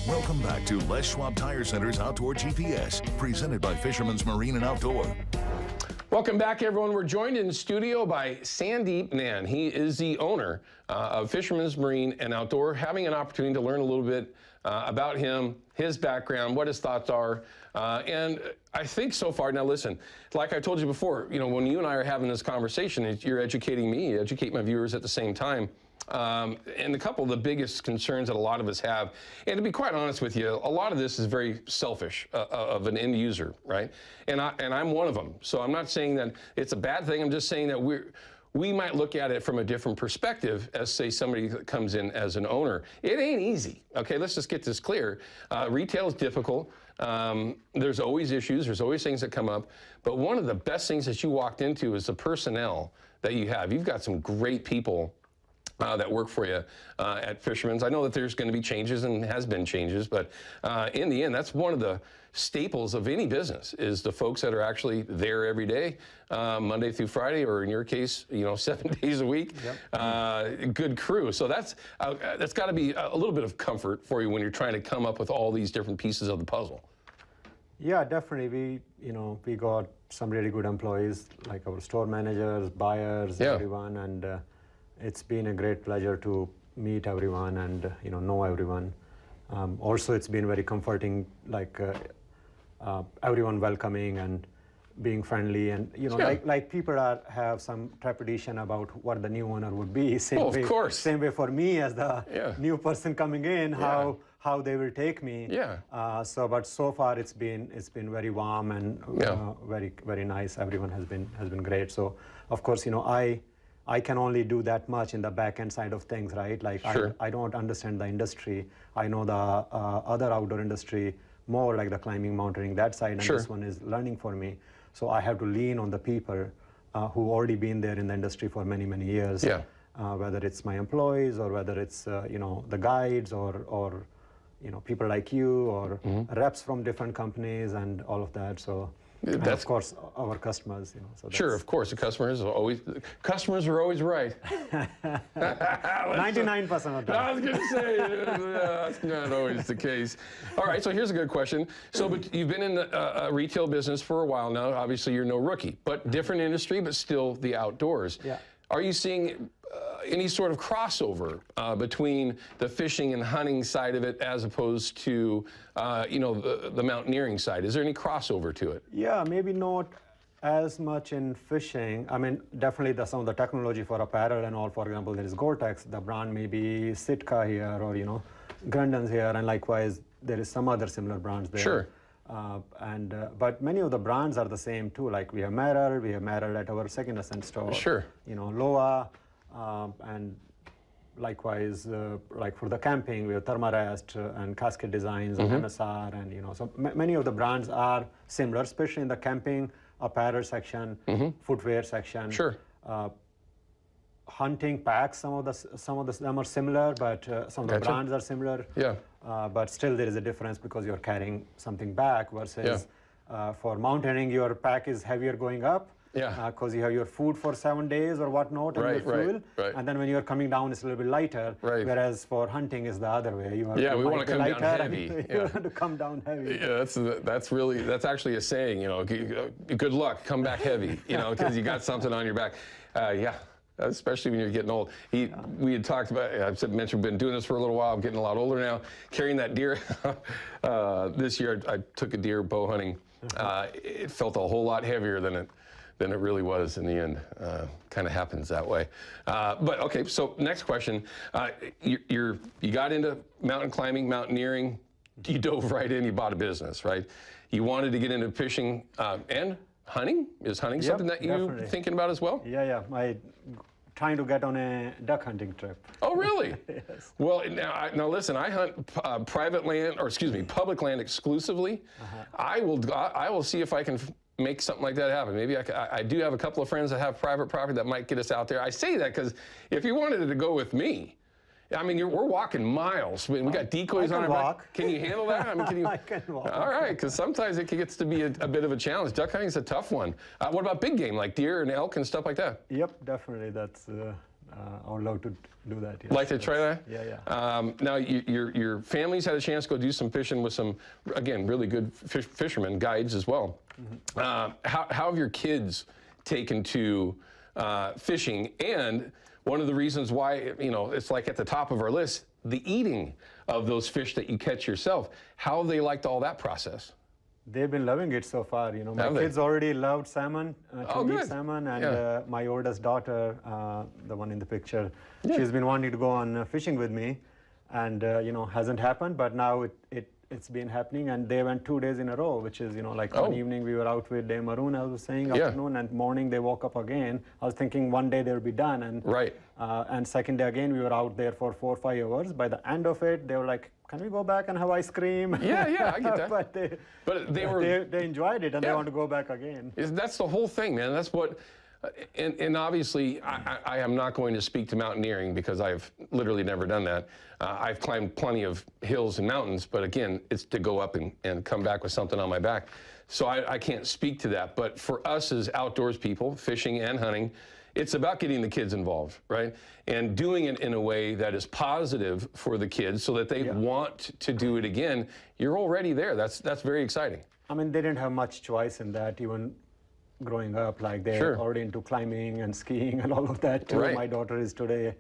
Welcome back to Les Schwab Tire Center's Outdoor GPS, presented by Fisherman's Marine and Outdoor. Welcome back, everyone. We're joined in studio by Sandeep Nain. He is the owner of Fisherman's Marine and Outdoor, having an opportunity to learn a little bit about him, his background, what his thoughts are. And I think so far, now listen, like I told you before, you know, when you and I are having this conversation, you're educating me, you educate my viewers at the same time. And a couple of the biggest concerns that a lot of us have, and to be quite honest with you, a lot of this is very selfish of an end user, right? And I'm one of them. So I'm not saying that it's a bad thing. I'm just saying that we might look at it from a different perspective as, say, somebody that comes in as an owner. It ain't easy, okay? Let's just get this clear. Retail is difficult. There's always issues. There's always things that come up. But one of the best things that you walked into is the personnel that you have. You've got some great people that work for you at Fisherman's. I know that there's going to be changes and has been changes, but in the end, that's one of the staples of any business is the folks that are actually there every day, Monday through Friday, or in your case, you know, 7 days a week. Yep. Good crew. So that's got to be a little bit of comfort for you when you're trying to come up with all these different pieces of the puzzle. Yeah, definitely. We got some really good employees, like our store managers, buyers, everyone, and it's been a great pleasure to meet everyone and know everyone. Also, it's been very comforting, like everyone welcoming and being friendly, and like people have some trepidation about what the new owner would be. Of course. Same way for me as the new person coming in, how they will take me. But so far it's been very warm and very nice. Everyone has been great. So of course I can only do that much in the back-end side of things, right? Like I don't understand the industry. I know the other outdoor industry more, like the climbing, mountaineering, that side, and this one is learning for me. So I have to lean on the people who already been there in the industry for many, many years. Whether it's my employees or whether it's the guides or people like you or reps from different companies and all of that. So. And of course, our customers, So sure, of course, the customers are always right. 99% of the time. I was going to say, that's not always the case. All right, so here's a good question. So, but you've been in the retail business for a while now. Obviously, you're no rookie, but different industry, but still the outdoors. Yeah. Are you seeing any sort of crossover between the fishing and hunting side of it as opposed to, the mountaineering side? Is there any crossover to it? Yeah, maybe not as much in fishing. I mean, definitely some of the technology for apparel and all, for example, there is Gore-Tex, the brand may be Sitka here or, Grundon's here, and likewise, there is some other similar brands there. Sure. But many of the brands are the same too. Like we have Merrell at our Second Ascent store. Sure. Loa, and likewise, like for the camping, we have Thermarest and Cascade Designs and MSR, and so many of the brands are similar, especially in the camping apparel section, footwear section. Sure. Hunting packs, some of them are similar, but some of the brands are similar. Yeah. But still there is a difference because you're carrying something back versus for mountaineering, your pack is heavier going up. Yeah. Because you have your food for 7 days or whatnot and your fuel. Right. And then when you're coming down, it's a little bit lighter. Right. Whereas for hunting is the other way. You we want to come down heavy. You want to come down heavy. Yeah, that's actually a saying, good luck, come back heavy, because you got something on your back. Especially when you're getting old. We had talked about, mentioned, been doing this for a little while. I'm getting a lot older now. Carrying that deer. This year, I took a deer bow hunting. It felt a whole lot heavier than it really was in the end. Kind of happens that way. But okay, so next question. You got into mountain climbing, mountaineering. You dove right in. You bought a business, right? You wanted to get into fishing and hunting. Is hunting something that you're thinking about as well? Yeah. Trying to get on a duck hunting trip. Oh, really? Yes. Well, now listen. I hunt public land exclusively. I will see if I can make something like that happen. Maybe I do have a couple of friends that have private property that might get us out there. I say that because if you wanted to go with me, I mean, we're walking miles. We got decoys on our back. Can you handle that? I mean, can you? I can walk. All right, because sometimes it gets to be a bit of a challenge. Duck hunting is a tough one. What about big game like deer and elk and stuff like that? Yep, definitely. That's I would love to do that. Yes. Like to try that? Yeah, yeah. Now, your family's had a chance to go do some fishing with some, again, really good fishermen, guides as well. Mm-hmm. How have your kids taken to fishing? And one of the reasons why, you know, it's like at the top of our list, the eating of those fish that you catch yourself. How have they liked all that process? They've been loving it so far. You know, my kids already loved salmon, two-week salmon, and my oldest daughter, the one in the picture, she's been wanting to go on fishing with me, and you know, hasn't happened, but now it's been happening, and they went 2 days in a row, which is, you know, like one evening we were out with Dave Maroon, I was saying, afternoon, and morning they woke up again. I was thinking one day they'll be done, and second day again we were out there for 4 or 5 hours. By the end of it, they were like, can we go back and have ice cream? Yeah, I get that. but they enjoyed it, and they want to go back again. That's the whole thing, man. That's what, and obviously I am not going to speak to mountaineering because I've literally never done that. I've climbed plenty of hills and mountains, but again, it's to go up and come back with something on my back. So I can't speak to that. But for us as outdoors people, fishing and hunting, it's about getting the kids involved, right? And doing it in a way that is positive for the kids so that they want to do it again. You're already there. That's very exciting. I mean, they didn't have much choice in that, even growing up. Like, they're already into climbing and skiing and all of that too. My daughter is today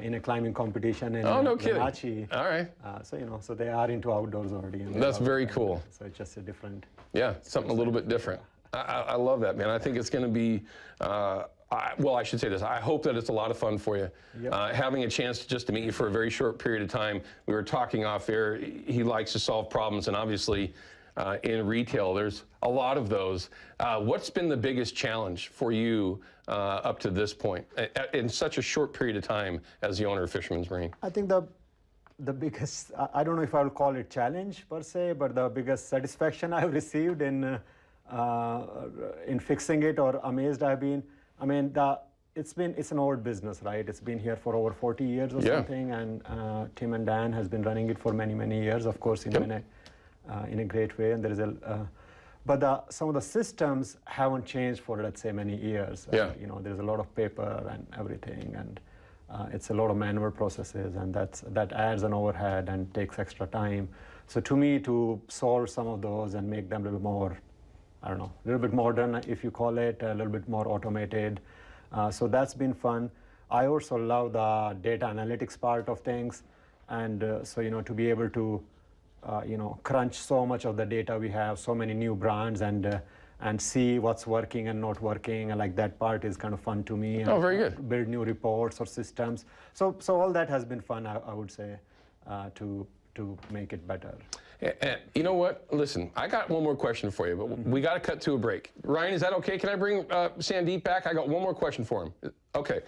in a climbing competition in Wenatchee. All right. So, you know, so they are into outdoors already. That's very cool. So it's just a different... Yeah, something a little bit different. I love that, man. I think it's going to be... well, I should say this. I hope that it's a lot of fun for you. Having a chance just to meet you for a very short period of time. We were talking off air. He likes to solve problems, and obviously in retail, there's a lot of those. What's been the biggest challenge for you up to this point in such a short period of time as the owner of Fisherman's Marine? I think the biggest, I don't know if I would call it challenge per se, but the biggest satisfaction I've received in fixing it, or amazed I've been. I mean, it's an old business, right? It's been here for over 40 years or something, and Tim and Dan has been running it for many, many years, of course, in a great way. And there is but some of the systems haven't changed for, let's say, many years. You know, there's a lot of paper and everything, and it's a lot of manual processes, and that adds an overhead and takes extra time. So to me, to solve some of those and make them a little more, I don't know, a little bit modern, if you call it, a little bit more automated. So that's been fun. I also love the data analytics part of things. And so, you know, to be able to, you know, crunch so much of the data we have, so many new brands, and see what's working and not working. And like, that part is kind of fun to me. Oh, very good. Build new reports or systems. So all that has been fun, I would say, to make it better. And you know what? Listen, I got one more question for you, but we got to cut to a break. Ryan, is that okay? Can I bring Sandeep back? I got one more question for him. Okay.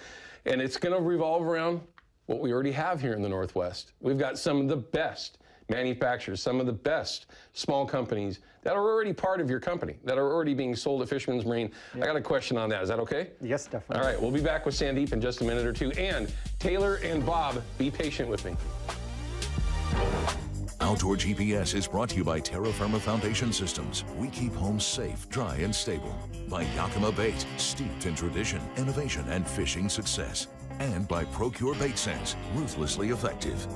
And it's going to revolve around what we already have here in the Northwest. We've got some of the best manufacturers, some of the best small companies that are already part of your company, that are already being sold at Fisherman's Marine. I got a question on that. Is that okay? Yes, definitely. All right. We'll be back with Sandeep in just a minute or two. And Taylor and Bob, be patient with me. Outdoor GPS is brought to you by Terra Firma Foundation Systems. We keep homes safe, dry, and stable. By Yakima Bait, steeped in tradition, innovation, and fishing success. And by Procure Bait Sense, ruthlessly effective.